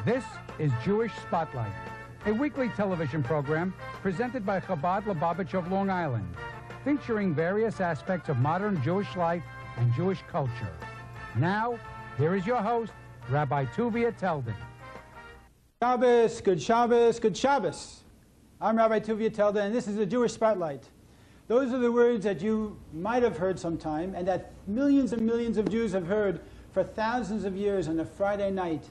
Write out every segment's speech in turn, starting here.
This is Jewish Spotlight, a weekly television program presented by Chabad Lubavitch of Long Island, featuring various aspects of modern Jewish life and Jewish culture. Now, here is your host, Rabbi Tuvia Teldin. Shabbos, good Shabbos, good Shabbos. I'm Rabbi Tuvia Teldin, and this is the Jewish Spotlight. Those are the words that you might have heard sometime, and that millions and millions of Jews have heard for thousands of years on a Friday night,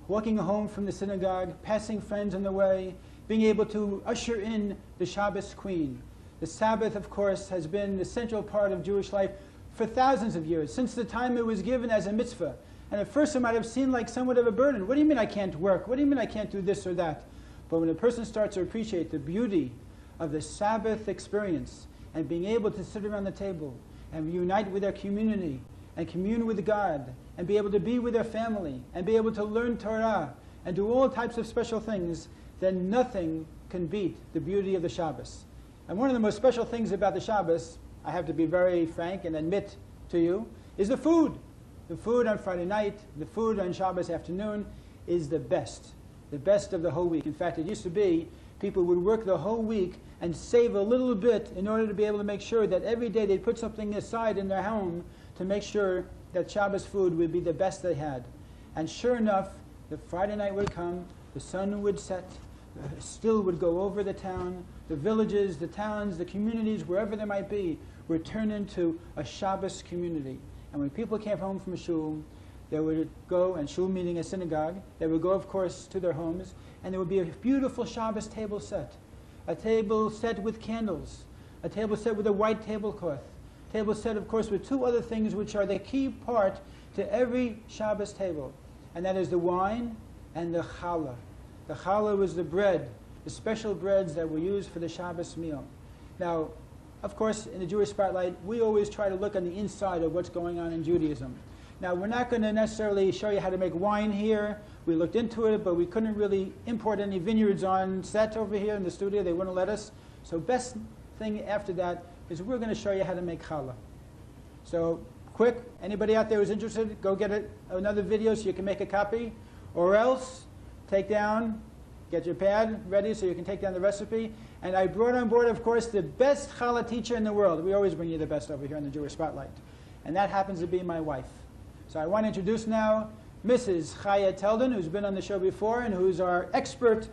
walking home from the synagogue, passing friends on the way, being able to usher in the Shabbos queen. The Sabbath, of course, has been the central part of Jewish life for thousands of years, since the time it was given as a mitzvah. And at first it might have seemed like somewhat of a burden. What do you mean I can't work? What do you mean I can't do this or that? But when a person starts to appreciate the beauty of the Sabbath experience and being able to sit around the table and unite with their community and commune with God and be able to be with their family and be able to learn Torah and do all types of special things, then nothing can beat the beauty of the Shabbos. And one of the most special things about the Shabbos, I have to be very frank and admit to you, is the food. The food on Friday night, the food on Shabbos afternoon is the best of the whole week. In fact, it used to be people would work the whole week and save a little bit in order to be able to make sure that every day they'd put something aside in their home to make sure that Shabbos food would be the best they had. And sure enough, the Friday night would come, the sun would set, the still would go over the town, the villages, the towns, the communities, wherever they might be, would turn into a Shabbos community. And when people came home from shul, they would go, and shul meaning a synagogue, they would go, of course, to their homes, and there would be a beautiful Shabbos table set. A table set with candles, a table set with a white tablecloth, table set, of course, with two other things which are the key part to every Shabbos table, and that is the wine and the challah. The challah was the bread, the special breads that were used for the Shabbos meal. Now, of course, in the Jewish Spotlight, we always try to look on the inside of what's going on in Judaism. Now, we're not going to necessarily show you how to make wine here. We looked into it, but we couldn't really import any vineyards on set over here in the studio. They wouldn't let us. So best thing after that is we're going to show you how to make challah. So quick, anybody out there who's interested, go get another video so you can make a copy, or else take down, get your pad ready so you can take down the recipe. And I brought on board, of course, the best challah teacher in the world. We always bring you the best over here in the Jewish Spotlight. And that happens to be my wife. So I want to introduce now Mrs. Chaya Teldin, who's been on the show before and who's our expert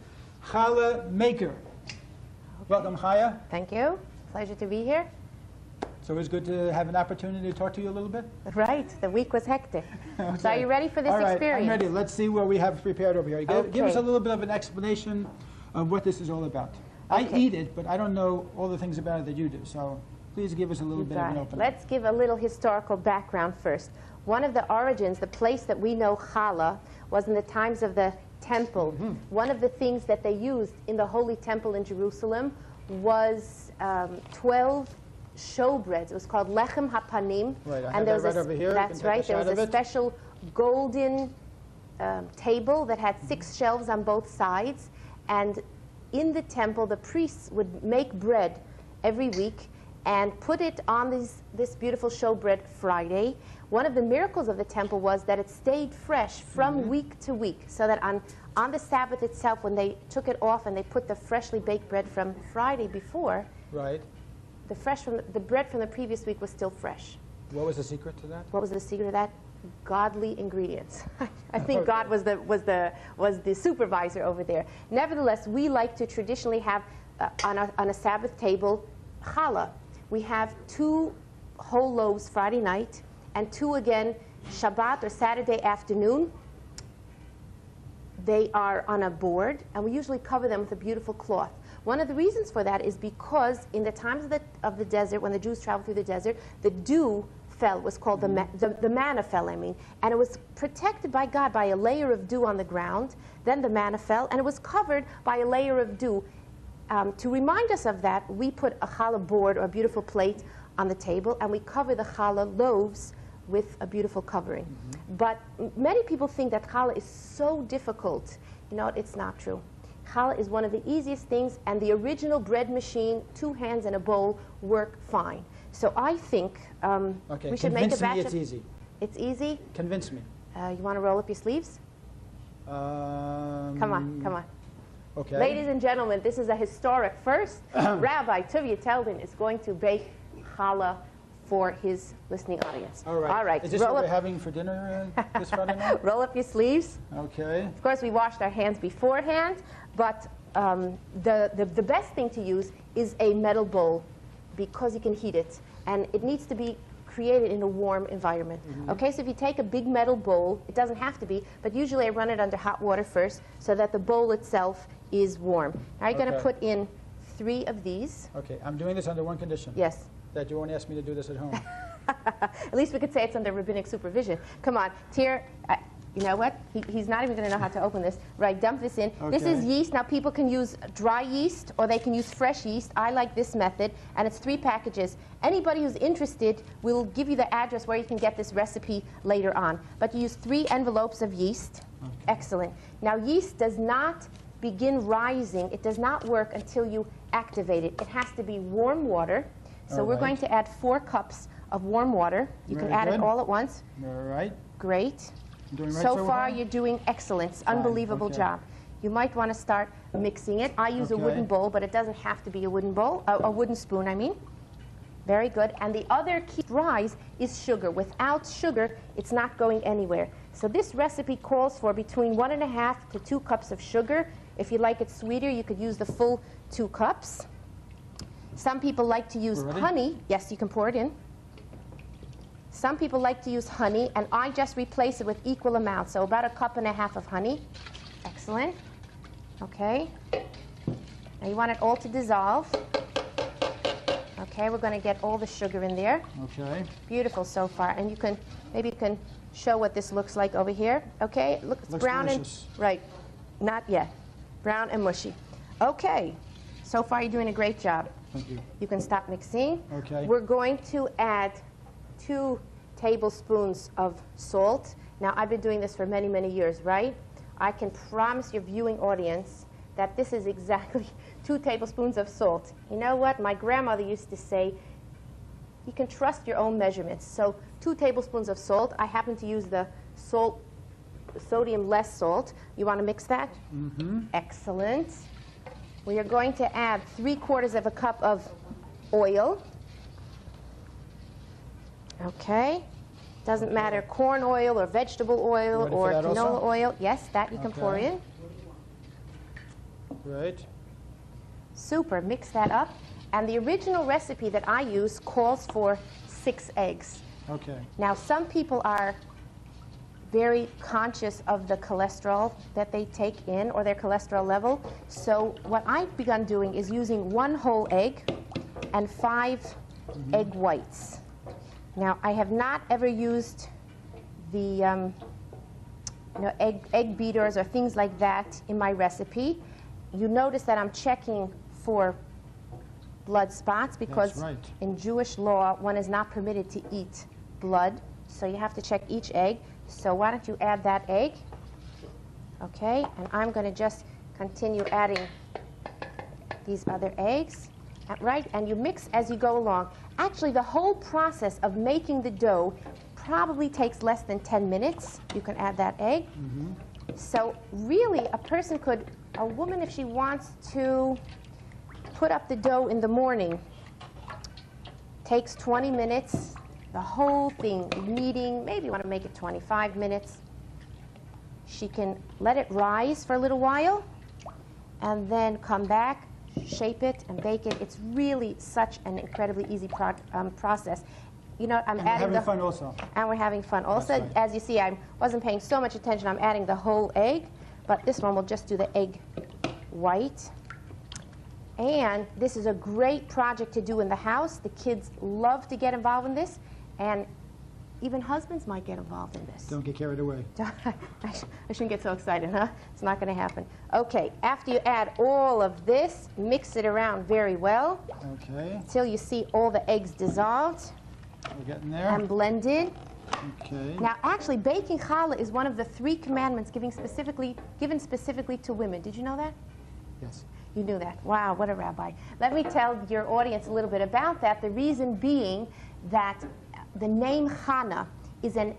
challah maker. Okay. Welcome, Chaya. Thank you. Pleasure to be here. So it's good to have an opportunity to talk to you a little bit. Right. The week was hectic. Okay. So are you ready for this All right, experience? I'm ready. Let's see what we have prepared over here. Okay. Give us a little bit of an explanation of what this is all about. Okay. I eat it, but I don't know all the things about it that you do. So please give us a little bit of an opening. Let's give a little historical background first. One of the origins, the place that we know challah, was in the times of the temple. Mm-hmm. One of the things that they used in the Holy Temple in Jerusalem was 12 showbreads. It was called lechem hapanim. Right, I have that right over here. That's right. There was a special golden table that had 6 shelves on both sides. And in the temple, the priests would make bread every week and put it on this beautiful showbread Friday. One of the miracles of the temple was that it stayed fresh from week to week, so that on the Sabbath itself, when they took it off and they put the freshly baked bread from Friday before, right, the bread from the previous week was still fresh. What was the secret to that? What was the secret of that? Godly ingredients. I think God was the supervisor over there. Nevertheless, we like to traditionally have on a Sabbath table challah. We have 2 whole loaves Friday night and 2 again Shabbat or Saturday afternoon. They are on a board, and we usually cover them with a beautiful cloth. One of the reasons for that is because in the times of the desert, when the Jews traveled through the desert, the dew fell, was called the manna fell, and it was protected by God by a layer of dew on the ground. Then the manna fell, and it was covered by a layer of dew. To remind us of that, we put a challah board or a beautiful plate on the table, and we cover the challah loaves with a beautiful covering. But many people think that challah is so difficult. You know, it's not true. Challah is one of the easiest things, and the original bread machine, 2 hands and a bowl, work fine. So I think we should make a batch of... It's easy. It's easy? Convince me. You want to roll up your sleeves? Come on, come on. Okay. Ladies and gentlemen, this is a historic first. Rabbi Tuvia Teldin is going to bake challah for his listening audience. All right. All right. Is this what we're having for dinner this Friday night? Roll up your sleeves. Okay. Of course, we washed our hands beforehand, but the best thing to use is a metal bowl because you can heat it, and it needs to be created in a warm environment. Okay, so if you take a big metal bowl, it doesn't have to be, but usually I run it under hot water first so that the bowl itself is warm. Now you're going to put in 3 of these. Okay, I'm doing this under one condition. Yes. That you won't ask me to do this at home. At least we could say it's under rabbinic supervision. Come on, Tyr, you know what? He's not even going to know how to open this. Right, dump this in. Okay. This is yeast. Now people can use dry yeast or they can use fresh yeast. I like this method, and it's 3 packages. Anybody who's interested, we'll give you the address where you can get this recipe later on. But you use 3 envelopes of yeast. Okay. Excellent. Now yeast does not begin rising. It does not work until you activate it. It has to be warm water. So we're going to add 4 cups of warm water. You can add it all at once. All right. Great. Doing right So far, you're doing excellent. Fine. Unbelievable job. You might want to start mixing it. I use a wooden bowl, but it doesn't have to be a wooden bowl, a wooden spoon, I mean. Very good. And the other key to rise is sugar. Without sugar, it's not going anywhere. So this recipe calls for between 1.5 to 2 cups of sugar. If you like it sweeter, you could use the full 2 cups. Some people like to use honey. Yes, you can pour it in. Some people like to use honey, and I just replace it with equal amounts, so about 1.5 cups of honey. Excellent. Okay. Now you want it all to dissolve. Okay, we're going to get all the sugar in there. Okay. Beautiful so far. And maybe you can show what this looks like over here. Okay, look, it's brown delicious. and right. Not yet. Brown and mushy. Okay. So far you're doing a great job. Thank you. You can stop mixing. Okay. We're going to add 2 tablespoons of salt. Now, I've been doing this for many, many years, right? I can promise your viewing audience that this is exactly 2 tablespoons of salt. You know what? My grandmother used to say, you can trust your own measurements. So 2 tablespoons of salt. I happen to use the sodium less salt. You want to mix that? Mm-hmm. Excellent. We are going to add 3/4 cup of oil. Okay. Doesn't matter, corn oil or vegetable oil or canola oil. Yes, that you can pour in. Right. Super. Mix that up. And the original recipe that I use calls for 6 eggs. Okay. Now, some people are very conscious of the cholesterol that they take in or their cholesterol level. So what I've begun doing is using 1 whole egg and 5 egg whites. Now, I have not ever used the egg beaters or things like that in my recipe. You notice that I'm checking for blood spots because in Jewish law, one is not permitted to eat blood. So you have to check each egg. So why don't you add that egg? Okay, and I'm going to just continue adding these other eggs. Right, and you mix as you go along. Actually, the whole process of making the dough probably takes less than 10 minutes. You can add that egg. Mm-hmm. So really, a woman, if she wants to put up the dough in the morning, takes 20 minutes. The whole thing, kneading, maybe you want to make it 25 minutes. She can let it rise for a little while and then come back, shape it, and bake it. It's really such an incredibly easy process. You know, I'm adding having fun also. And we're having fun also. As you see, I wasn't paying so much attention. I'm adding the whole egg, but this one we'll just do the egg white. And this is a great project to do in the house. The kids love to get involved in this, and even husbands might get involved in this. Don't get carried away. I shouldn't get so excited, huh? It's not going to happen. Okay, after you add all of this, mix it around very well. Okay. Until you see all the eggs dissolved. We're getting there. And blended. Okay. Now, actually, baking challah is one of the 3 commandments given specifically to women. Did you know that? Yes. You knew that. Wow, what a rabbi. Let me tell your audience a little bit about that. The reason being that the name Chana is an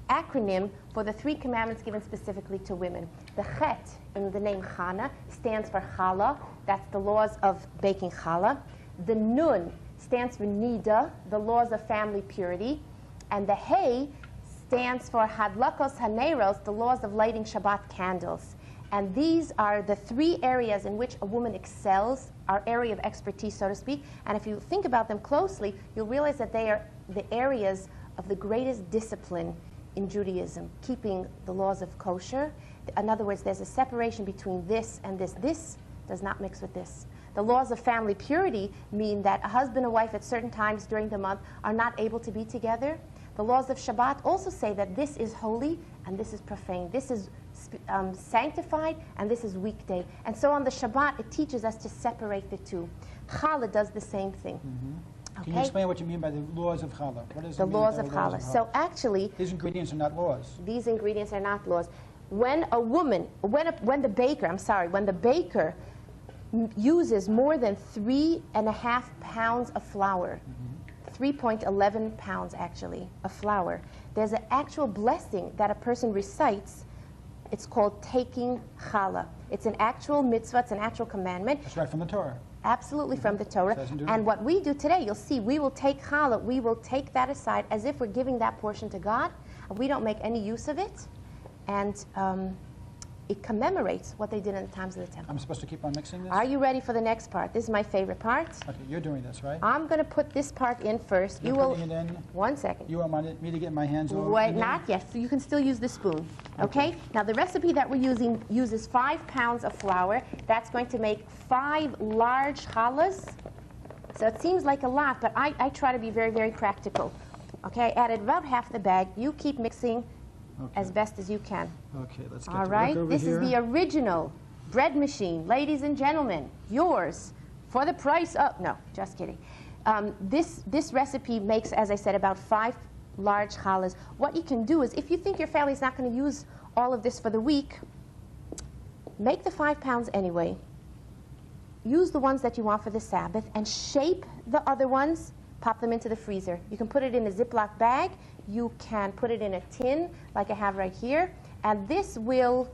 acronym for the 3 commandments given specifically to women. The Chet in the name Chana stands for Challah. That's the laws of baking challah. The Nun stands for Nida, the laws of family purity. And the Hey stands for Hadlakos Haneros, the laws of lighting Shabbat candles. And these are the 3 areas in which a woman excels, our area of expertise, so to speak. And if you think about them closely, you'll realize that they are the areas of the greatest discipline in Judaism, keeping the laws of kosher. In other words, there's a separation between this and this. This does not mix with this. The laws of family purity mean that a husband and wife at certain times during the month are not able to be together. The laws of Shabbat also say that this is holy and this is profane. This is sanctified and this is weekday. And so on the Shabbat, it teaches us to separate the two. Challah does the same thing. Mm-hmm. Okay? Can you explain what you mean by the laws of challah? What does the it mean laws by of the laws challah. of challah? So actually, these ingredients are not laws. These ingredients are not laws. When a woman, when the baker uses more than 3.5 pounds of flour, 3.11 pounds actually of flour, there's an actual blessing that a person recites. It's called taking challah. It's an actual mitzvah, it's an actual commandment. That's right from the Torah. Absolutely from the Torah. And what we do today, you'll see, we will take challah, we will take that aside as if we're giving that portion to God. And we don't make any use of it. And it commemorates what they did in the times of the temple. I'm supposed to keep on mixing this? Are you ready for the next part? This is my favorite part. Okay, you're doing this, right? I'm going to put this part in first. You're putting it in? 1 second. You want me to get my hands over? Wait, not yet. So you can still use the spoon. Okay? Now the recipe that we're using uses 5 pounds of flour. That's going to make 5 large challahs. So it seems like a lot, but I try to be very, very practical. Okay, I added about half the bag. You keep mixing as best as you can. Okay, let's get All to right, work over this here. is the original bread machine, ladies and gentlemen, yours for the price of, no, just kidding. This recipe makes, as I said, about 5 large challahs. What you can do is, if you think your family's not going to use all of this for the week, make the 5 pounds anyway. Use the ones that you want for the Sabbath and shape the other ones. Pop them into the freezer. You can put it in a Ziploc bag. You can put it in a tin, like I have right here. And this will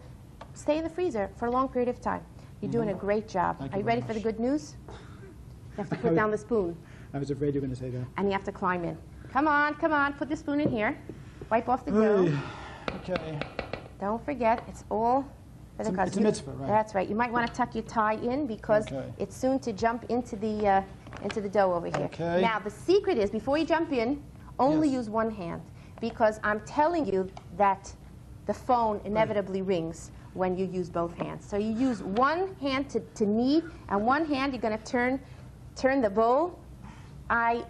stay in the freezer for a long period of time. You're doing a great job. Are you ready for the good news? You have to put down the spoon. I was afraid you were going to say that. And you have to climb in. Come on, come on. Put the spoon in here. Wipe off the dough. Okay. Don't forget, it's all for the custom. It's a mitzvah, right? That's right. You might want to tuck your tie in because it's soon to jump into the dough over here. Okay. Now, the secret is, before you jump in, only use one hand, because I'm telling you that the phone inevitably rings when you use both hands. So you use one hand to knead, and one hand you're going to turn the bowl. I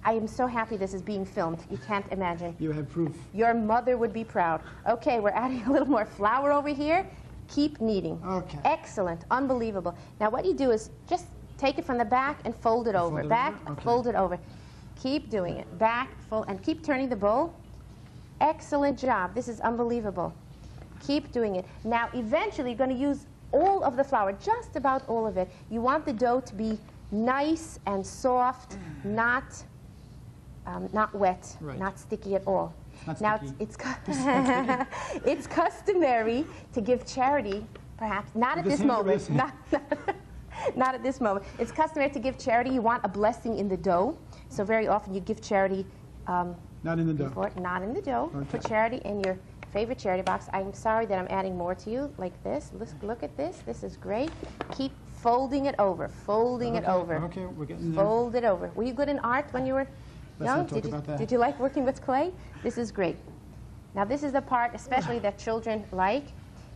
am so happy this is being filmed. You can't imagine. You have proof. Your mother would be proud. Okay, we're adding a little more flour over here. Keep kneading. Okay. Excellent. Unbelievable. Now what you do is just take it from the back and fold it over. Back, fold it over. Keep doing it. Back, fold, and keep turning the bowl. Excellent job. This is unbelievable. Keep doing it. Now eventually you're going to use all of the flour, just about all of it. You want the dough to be nice and soft, not wet, not sticky at all. Now it's customary to give charity, perhaps not at this moment. Not at this moment. It's customary to give charity. You want a blessing in the dough, so very often you give charity. Not in the dough. Not in the dough. Okay. Put charity in your favorite charity box. I'm sorry that I'm adding more to you, like this. Look at this. This is great. Keep folding it over. Folding it over. Okay, we're getting there. Fold it over. Were you good in art when you were young? Did you like working with clay? This is great. Now this is the part especially that children like.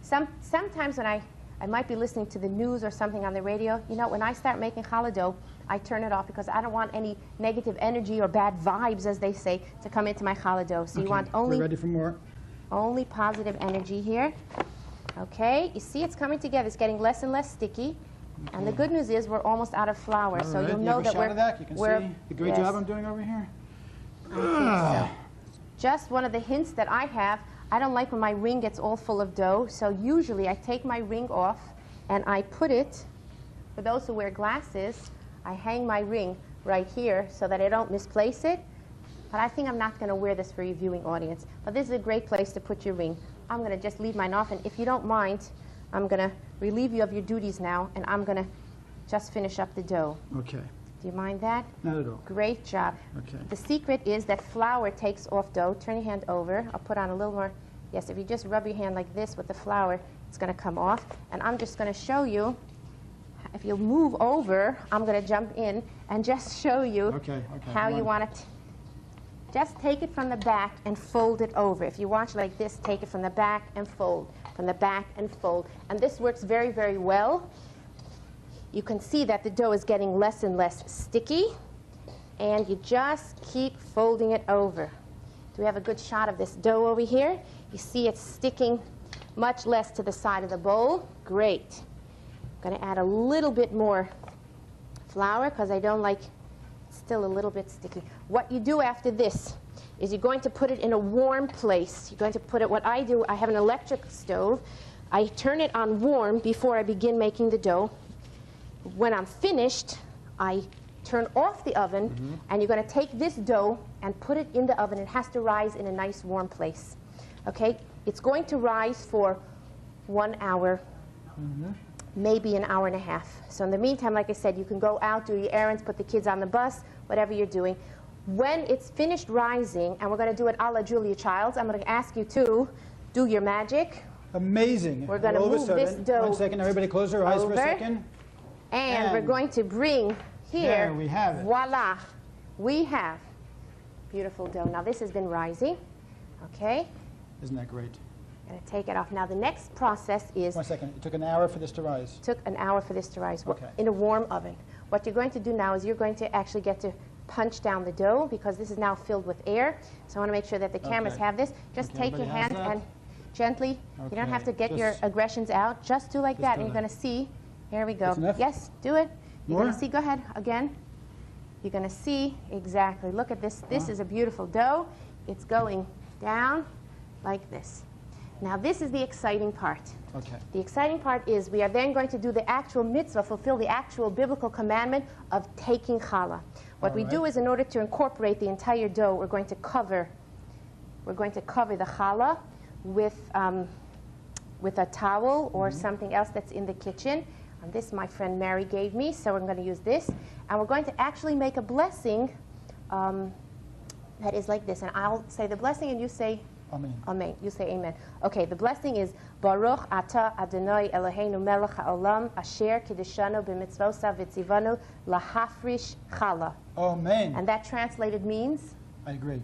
Sometimes when I might be listening to the news or something on the radio, you know, when I start making challah dough, I turn it off because I don't want any negative energy or bad vibes, as they say, to come into my challah dough. So you want only, we're ready for more. Only positive energy here. Okay, you see it's coming together. It's getting less and less sticky. And the good news is we're almost out of flour, so you'll know that you can see the great job I'm doing over here. I think so. Just one of the hints that I have, I don't like when my ring gets all full of dough, so usually I take my ring off and I put it, for those who wear glasses, I hang my ring right here so that I don't misplace it. but I think I'm not going to wear this for your viewing audience. But this is a great place to put your ring. I'm going to just leave mine off, and if you don't mind, I'm going to relieve you of your duties now, and I'm going to just finish up the dough. Okay. Do you mind that? Not at all. Great job. Okay. The secret is that flour takes off dough. Turn your hand over. I'll put on a little more. Yes, if you just rub your hand like this with the flour, it's going to come off. And I'm just going to show you. If you move over, I'm going to jump in and just show you how you want it. Just take it from the back and fold it over. If you watch like this, take it from the back and fold, from the back and fold. And this works very, very well. You can see that the dough is getting less and less sticky, and you just keep folding it over. Do we have a good shot of this dough over here? You see it's sticking much less to the side of the bowl. Great. I'm going to add a little bit more flour because I don't like, it's still a little bit sticky. What you do after this is you're going to put it in a warm place. You're going to put it, what I do, I have an electric stove. I turn it on warm before I begin making the dough. When I'm finished, I turn off the oven, and you're going to take this dough and put it in the oven. It has to rise in a nice warm place. Okay? It's going to rise for 1 hour, maybe an hour and a half. So in the meantime, like I said, you can go out, do your errands, put the kids on the bus, whatever you're doing. When it's finished rising, and we're going to do it a la Julia Childs, I'm going to ask you to do your magic. Amazing. We're going to move this dough. 1 second, everybody close their eyes for a second. And we're going to bring here, there we have it. Voila, we have beautiful dough. Now this has been rising, okay? Isn't that great? I'm going to take it off. Now the next process is... 1 second, it took an hour for this to rise. It took an hour for this to rise Okay. in a warm oven. What you're going to do now is you're going to actually get to punch down the dough because this is now filled with air. So I want to make sure that the cameras have this. Just take your hand and gently, you don't have to get your aggressions out. Just do like that and you're going to see. Here we go. Yes, do it. You're going to see, go ahead, again. You're going to see, exactly. Look at this. This is a beautiful dough. It's going down like this. Now this is the exciting part. Okay. The exciting part is we are then going to do the actual mitzvah, fulfill the actual biblical commandment of taking challah. What we do is in order to incorporate the entire dough, we're going to cover the challah with a towel or something else that's in the kitchen. And this my friend Mary gave me, so we're going to use this. And we're going to actually make a blessing that is like this. And I'll say the blessing and you say Amen. Amen. You say amen. Okay, the blessing is Baruch Ata Adonai Eloheinu Melech HaOlam Asher Kiddushanu B'mitzvosav V'tzivanu Lahafrish Challah. Amen. And that translated means? I agree.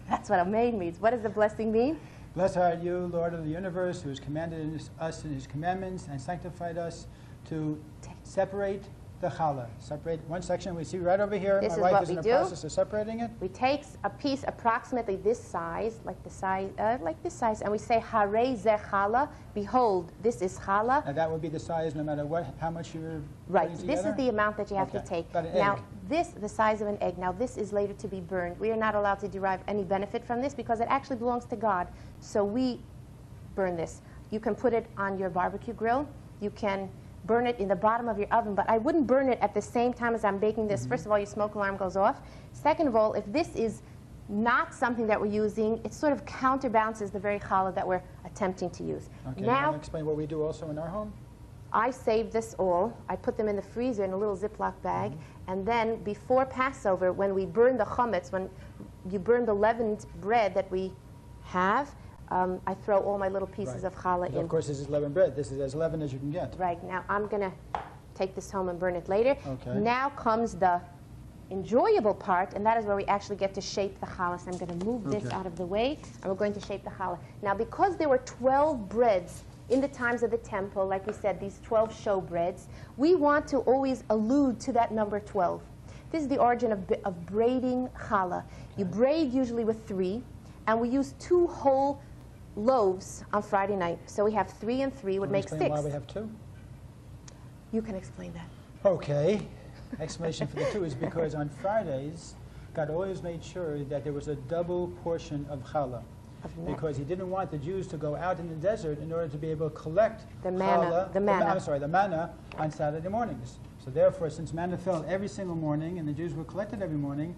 That's what amen means. What does the blessing mean? Blessed are you, Lord of the universe, who has commanded us in his commandments and sanctified us to separate the challah. Separate one section. We see right over here. This my is wife what is we in the do. process of separating it. We take a piece approximately this size, like this size, and we say Harei Zeh Challah. Behold, this is challah. And that would be the size no matter how much you're Right. putting This together? is the amount that you have to take. About an Now, egg. this, the size of an egg. Now, this is later to be burned. We are not allowed to derive any benefit from this because it actually belongs to God. So we burn this. You can put it on your barbecue grill. You can burn it in the bottom of your oven, but I wouldn't burn it at the same time as I'm baking this. First of all, your smoke alarm goes off. Second of all, if this is not something that we're using, it sort of counterbalances the very challah that we're attempting to use. Okay, you Now, want to explain what we do also in our home? I save this all. I put them in the freezer in a little Ziploc bag. And then before Passover, when we burn the chametz, when you burn the leavened bread that we have, I throw all my little pieces of challah in. Of course, this is leavened bread. This is as leavened as you can get. Right. Now, I'm going to take this home and burn it later. Okay. Now comes the enjoyable part, and that is where we actually get to shape the challah. So I'm going to move this out of the way, and we're going to shape the challah. Now, because there were 12 breads in the times of the temple, like we said, these 12 show breads, we want to always allude to that number 12. This is the origin of braiding challah. You braid usually with 3, and we use 2 whole loaves on Friday night. So we have 3 and 3 would make 6. Why we have 2? You can explain that. Okay. Explanation for the 2 is because on Fridays, God always made sure that there was a double portion of challah. Because he didn't want the Jews to go out in the desert in order to be able to collect the manna, the manna on Saturday mornings. So therefore, since manna fell every single morning and the Jews were collected every morning,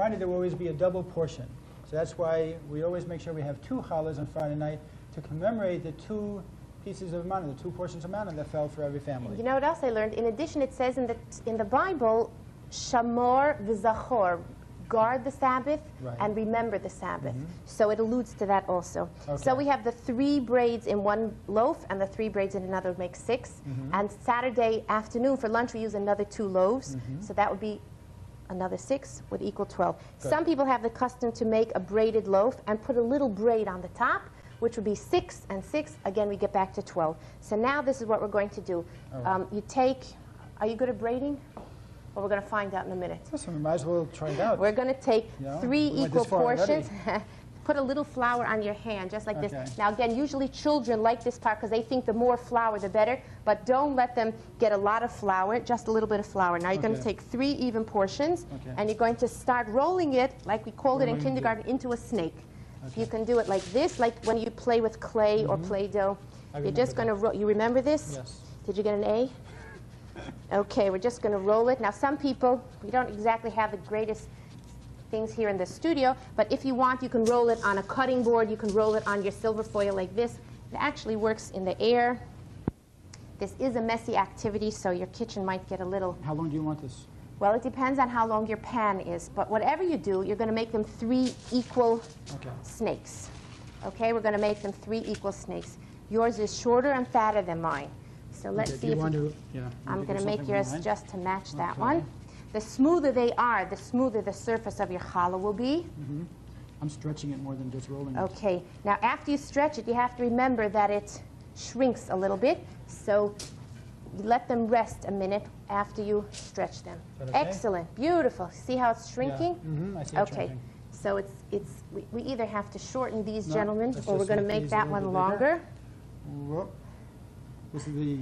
Friday there will always be a double portion. So that's why we always make sure we have 2 challahs on Friday night to commemorate the 2 pieces of manna, the 2 portions of manna that fell for every family. You know what else I learned? In addition, it says in the Bible, Shamor v'zachor, guard the Sabbath and remember the Sabbath. So it alludes to that also. Okay. So we have the 3 braids in one loaf and the 3 braids in another would make 6. And Saturday afternoon for lunch we use another 2 loaves. So that would be another 6 would equal 12. Good. Some people have the custom to make a braided loaf and put a little braid on the top, which would be 6 and 6. Again, we get back to 12. So now this is what we're going to do. You take, are you good at braiding? Well, we're going to find out in a minute. Listen, we might as well try it out. We're going to take 3 equal portions. Put a little flour on your hand, just like this. Now, again, usually children like this part because they think the more flour, the better. But don't let them get a lot of flour, just a little bit of flour. Now, you're going to take 3 even portions, and you're going to start rolling it, like we called it in kindergarten, into a snake. You can do it like this, like when you play with clay or Play-Doh. You're just going to roll. You remember this? Yes. Did you get an A? Okay, we're just going to roll it. Now, some people, we don't exactly have the greatest things here in the studio, but if you want, you can roll it on a cutting board. You can roll it on your silver foil like this. It actually works in the air. This is a messy activity, so your kitchen might get a little... How long do you want this? Well, it depends on how long your pan is, but whatever you do, you're going to make them 3 equal snakes. Okay, we're going to make them 3 equal snakes. Yours is shorter and fatter than mine. So let's see if I'm going to make yours just to match that one. The smoother they are, the smoother the surface of your challah will be. I'm stretching it more than just rolling it. Okay. Now, after you stretch it, you have to remember that it shrinks a little bit. So you let them rest a minute after you stretch them. Okay? Excellent. Beautiful. See how it's shrinking? I see it shrinking. So we either have to shorten these gentlemen, or we're going to make that one longer. Whoop. This is the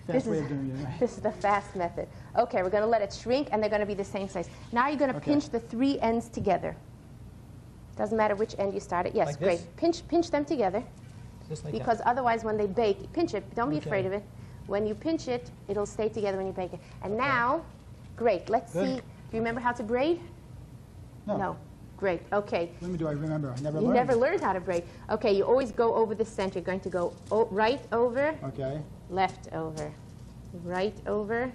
fast way of doing it, right? This is the fast method. Okay, we're going to let it shrink, and they're going to be the same size. Now you're going to pinch the 3 ends together. Doesn't matter which end you start at. Yes, like great. Pinch them together. Just like because otherwise when they bake, pinch it. Don't be afraid of it. When you pinch it, it'll stay together when you bake it. And now, great. Let's see. Do you remember how to braid? No. Great. Okay. When do I remember? I never learned. You never learned how to braid. Okay, you always go over the center. You're going to go right over, left over, right over,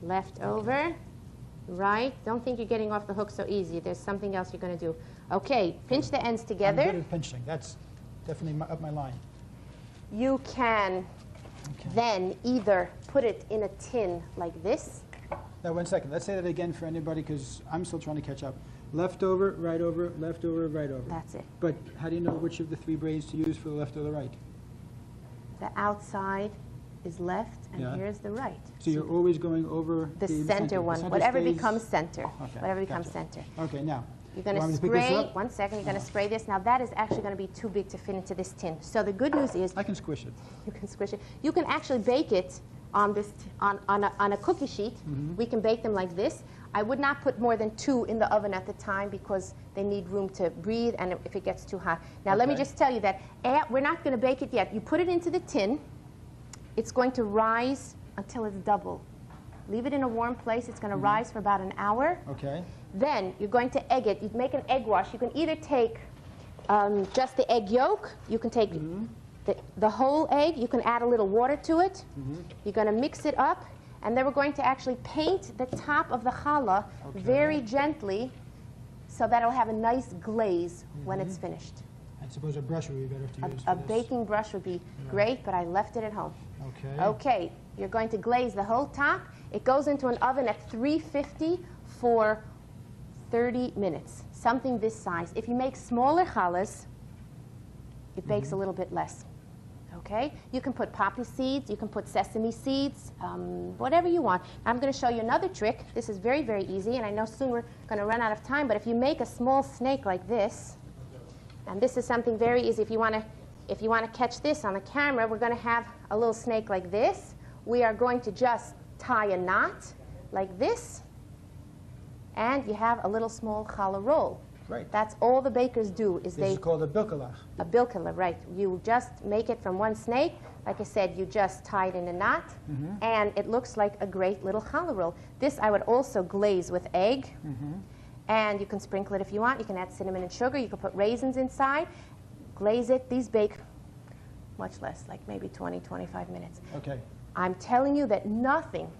left over, right. Don't think you're getting off the hook so easy. There's something else you're going to do. Okay, pinch the ends together. I'm good at pinching. That's definitely up my line. You can then either put it in a tin like this. Now, 1 second. Let's say that again for anybody because I'm still trying to catch up. Left over, right over, left over, right over. That's it. But how do you know which of the 3 braids to use for the left or the right? The outside is left, and here's the right. So you're always going over the center one, whatever becomes center. Whatever becomes center. Okay, now. You're going to spray, 1 second, you're going to spray this. Now that is actually going to be too big to fit into this tin. So the good news is... I can squish it. You can squish it. You can actually bake it on this on a cookie sheet. We can bake them like this. I would not put more than 2 in the oven at the time because they need room to breathe and if it gets too hot. Now let me just tell you that we're not going to bake it yet. You put it into the tin. It's going to rise until it's double. Leave it in a warm place. It's going to rise for about an hour. Okay. Then you're going to egg it. You make an egg wash. You can either take just the egg yolk. You can take the whole egg. You can add a little water to it. You're going to mix it up. And then we're going to actually paint the top of the challah very gently so that it'll have a nice glaze when it's finished. I suppose a brush would be better to use A baking brush would be great, but I left it at home. Okay, you're going to glaze the whole top. It goes into an oven at 350 for 30 minutes, something this size. If you make smaller challahs, it bakes a little bit less. Okay, you can put poppy seeds, you can put sesame seeds, whatever you want. I'm going to show you another trick. This is very, very easy, and I know soon we're going to run out of time, but if you make a small snake like this, and this is something very easy. If you want to catch this on the camera, we're going to have a little snake like this. We are going to just tie a knot like this, and you have a little small challah roll. Right. That's all the bakers do. This is called a bilkalach. A bilkalach, right. You just make it from one snake. Like I said, you just tie it in a knot, and it looks like a great little challah roll. This I would also glaze with egg. And you can sprinkle it if you want. You can add cinnamon and sugar. You can put raisins inside. Glaze it. These bake much less, like maybe 20, 25 minutes. Okay. I'm telling you that nothing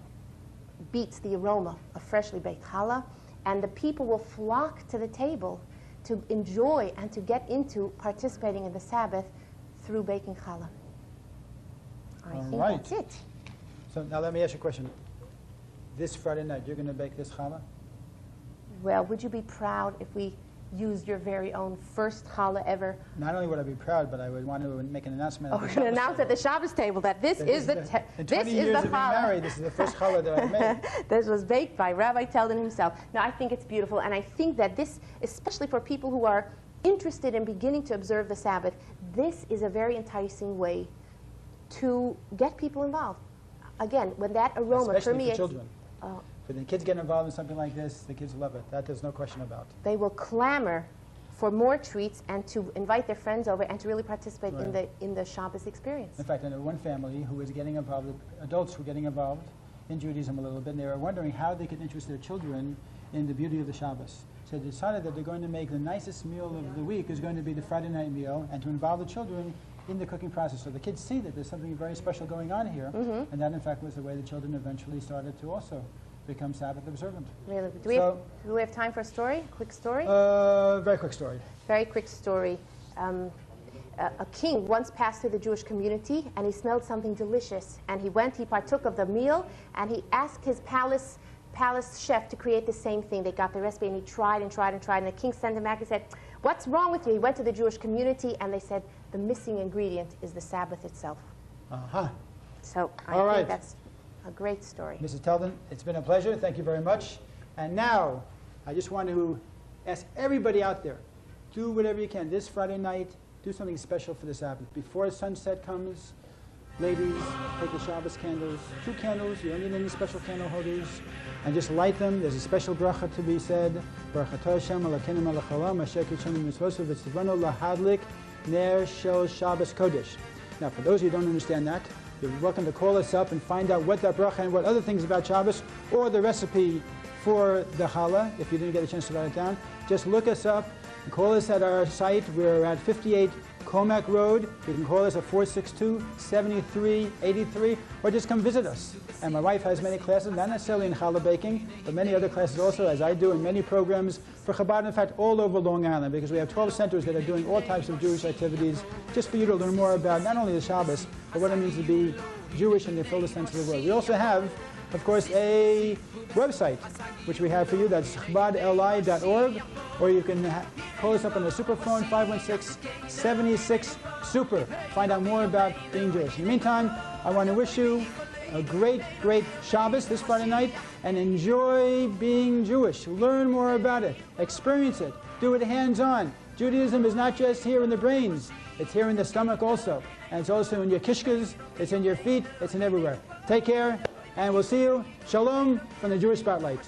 beats the aroma of freshly baked challah, and the people will flock to the table to enjoy and to get into participating in the Sabbath through baking challah. I think that's it. So now let me ask you a question. This Friday night, you're going to bake this challah? Well, would you be proud if we used your very own first challah ever? Not only would I be proud, but I would want to make an announcement. Oh, we're going to announce at the Shabbos table that this is the in 20 years of being married, this is the first challah that I made. This was baked by Rabbi Teldon himself. No, I think it's beautiful, and I think that this, especially for people who are interested in beginning to observe the Sabbath, this is a very enticing way to get people involved. Again, when that aroma especially permeates, for children. When the kids get involved in something like this, the kids love it. That there's no question about. They will clamor for more treats and to invite their friends over and to really participate in the Shabbos experience. In fact, I know one family who was getting involved, adults were getting involved in Judaism a little bit, and they were wondering how they could interest their children in the beauty of the Shabbos. So they decided that they're going to make the nicest meal of the week is going to be the Friday night meal, and to involve the children in the cooking process. So the kids see that there's something very special going on here, and that in fact was the way the children eventually started to also become Sabbath observant. Really? Do we have time for a story? Quick story? Very quick story. Very quick story. A king once passed through the Jewish community, and he smelled something delicious. And he partook of the meal, and he asked his palace chef to create the same thing. They got the recipe, and he tried and tried and tried. And the king sent him back and said, "What's wrong with you?" He went to the Jewish community, and they said, "The missing ingredient is the Sabbath itself." So I think that's a great story. Mrs. Teldon, it's been a pleasure. Thank you very much. And now, I just want to ask everybody out there, do whatever you can. This Friday night, do something special for the Sabbath. Before sunset comes, ladies, take the Shabbos candles, 2 candles. You don't need any special candle holders. And just light them. There's a special bracha to be said. Baruch Hashem Elokeinu melech haolam asher kitshanu mitzvosav v'tzivanu lahadlik ner shel Shabbos kodesh. Now, for those who don't understand that, you're welcome to call us up and find out what that bracha and what other things about Shabbos, or the recipe for the challah, if you didn't get a chance to write it down. Just look us up and call us at our site. We're at 58 Comac Road. You can call us at 462-7383, or just come visit us. And my wife has many classes, not necessarily in challah baking, but many other classes also, as I do, in many programs for Chabad, in fact, all over Long Island, because we have 12 centers that are doing all types of Jewish activities, just for you to learn more about not only the Shabbos, but what it means to be Jewish in the fullest sense of the word. We also have, of course, a website, which we have for you. That's chabadli.org, or you can call us up on the superphone, 516-76-SUPER. Find out more about being Jewish. In the meantime, I want to wish you a great, great Shabbos this Friday night, and enjoy being Jewish. Learn more about it. Experience it. Do it hands-on. Judaism is not just here in the brains. It's here in the stomach also. And it's also in your kishkas. It's in your feet. It's in everywhere. Take care. And we'll see you. Shalom from the Jewish Spotlight.